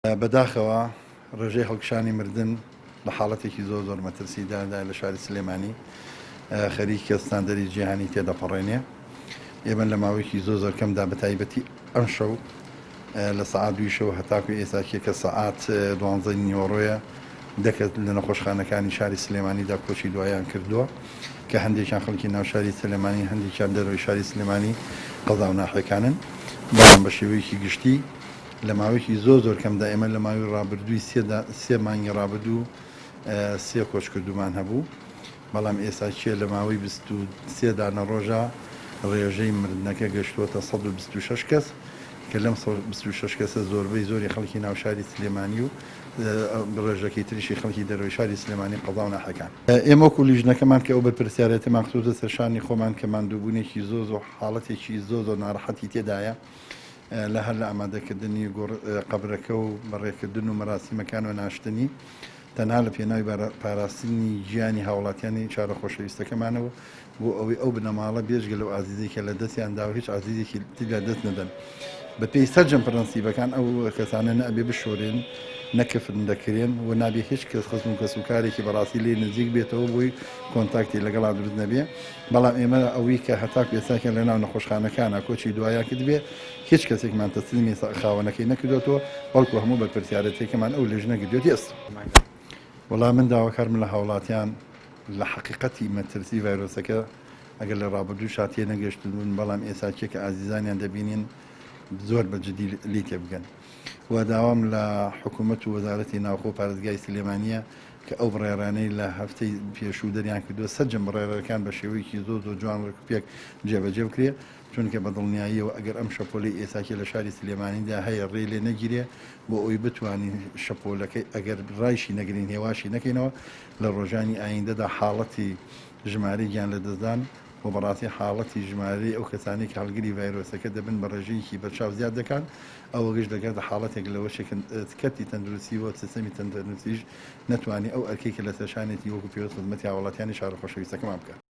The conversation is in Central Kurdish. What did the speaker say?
بەداخەوە ڕێژەی هەڵکشانی مردن لە حاڵەتێکی زۆر مەترسیدادا لە شاری سلێمانی خەریکی ئەستاندەری جیهانی تێدەپەڕێنێ. ئێمە لە ماوەیەکی زۆر کەمدا بە تایبەتی ئەم شەو لە سەعات 2 شەو هەتاکو ئێستاکێکە سەعات 12 نیوەڕۆیە دەکەت لە نەخۆشخانەکانی شاری سلێمانیدا کۆچی دوایان کردووە کە هەندێکیان خەڵکی ناو شاری سلێمانی هەندێکیان دەرەوەی شاری سلێمانی قەزا و ناحەکانن، بەڵام بە شێوەیەکی گشتی لە ماوەیەکی زۆر کەمدا ئێمە لە ماوەی ڕابردووی سێ مانگی ڕابردوو سێ کۆچ کردومان هەبوو، بەڵام ئێستا چیە لە ماوەی 23 دانە ڕۆژە ڕێژەی مردنەکە گەشتووەتە 126 کەس کە لەم 26 کەسە زۆربەی زۆری خەڵکی ناو شاری سلێمانی و ڕێژەکەی تریشی خەڵکی دەرەوەی شاری سلێمانی قەزا و ناحەکان. ئێمە وەکو لیژنەکەمان کە ئەو بە پرسیارەتەمان خستووتە سەرشانی خۆمان کە ماندووبوونێکی زۆر حاڵەتێکی زۆر ناڕەحەتی تێدایە لە هەر لە ئامادەکردنی قەبرەکە و بەڕێکردن و مەراسیمەکان و ناشتنی تەنها لە پێناوی پاراستنی گیانی هاوڵاتیانی چارە خۆشەویستەکەمانەوە بۆ ئەوەی ئەو بنەماڵە بێژگە لەو ئازیزێکە لە دەستیاندا و هیچ ئازیزێکی تیدا دەست نەدەن بە پێی سەرجەم پرەنسیبەکان ئەو کەسانە نەبێ بشۆرێن نەکەفرن دەکرێن و نابێ هیچ کەس خزم و کەسوکارێکی بەڕاستی لێ نزیک بێتەوە بۆی کۆنتاکتی لەگەڵا دروست نەبێ. بەڵام ئێمە ئەوەی کە هەتاک ئێستاکە لە ناو نەخۆشخانەکانە کۆچی دوایە کرد بێ هیچ کەسێکمان تەسلیمی خاوەنەکەی نەکردوێتەوە، بەڵکو هەموو بە پرسیارەتێکەکەمان ئەو لێژنە کردوێتی ئەست. وەڵام من داواکارم لە هاوڵاتیان لە حەقیقەتی مەترسی ڤایرۆسەکە ئەگەر لە ڕابردوو شاتیە نەگەشتبوون، بەڵام ئێستا کێکە ئازیزانیان دەبینین زۆر بەجددی لی تێ بگەن. و داوام لە حکوومەت و وەزارەتی ناوخۆ پارێزگای سلێمانیە کە ئەو بڕێرانەی لە هەفتەی پێشوو دەریان کردووە سەرجەم بڕێرەکان بە شێوەیەکی زۆر جوان ڕێکوپێک جێبەجێ بکرێ، چونکە بە دڵنیاییەوە ئەگەر ئەم شەپۆلی ئێساکی لە شاری سلێمانیدا هەیە ڕێ لێ نەگیرێ بۆ ئەوی بتوانین شەپۆلەکەی ئەگەر ڕایشی نەگرین هێواشی نەکەینەوە لە ڕۆژانی ئایندەدا حاڵەتی ژمارەی گیان لە دەستدان و بەڕاستی حاڵەتی ژمارەی ئەو کەسانی کە هەڵگری ڤایرۆسەکە دەبن بە ڕێژەیەکی بەرچاو زیاد دەکەن، ئەوە گەشت دەکاتە حاڵەتێک لەوە کەتی تەندروستی و سیستەمی تەندروستیش نەتوانێت ئەو ئەرکێکە لە سەرشانێتی وەکو پێوەست خزمەتی هاوڵاتیانی شارە خۆشەویستەکەمان بکات.